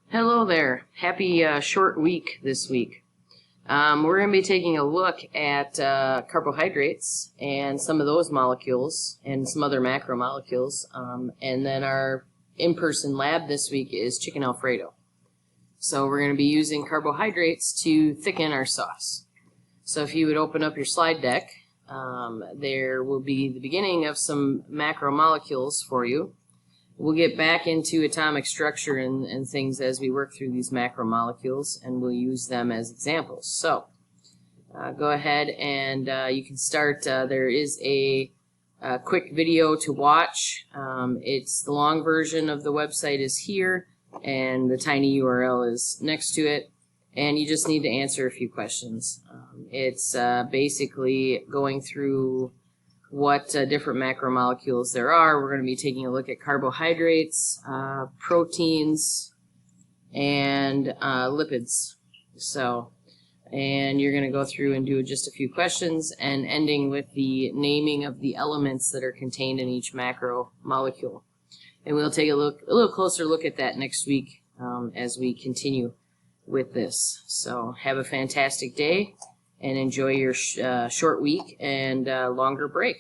Hello there. Happy short week this week. We're going to be taking a look at carbohydrates and some of those molecules and some other macromolecules. And then our in-person lab this week is chicken Alfredo. So we're going to be using carbohydrates to thicken our sauce. So if you would open up your slide deck, there will be the beginning of some macromolecules for you. We'll get back into atomic structure and things as we work through these macromolecules, and we'll use them as examples. So go ahead and you can start. There is a quick video to watch. It's the long version of the website is here, and the tiny URL is next to it, and you just need to answer a few questions. It's basically going through what different macromolecules there are. We're going to be taking a look at carbohydrates, proteins, and lipids. And you're going to go through and do just a few questions and ending with the naming of the elements that are contained in each macromolecule. And we'll take a little closer look at that next week as we continue with this. So have a fantastic day and enjoy your short week and longer break.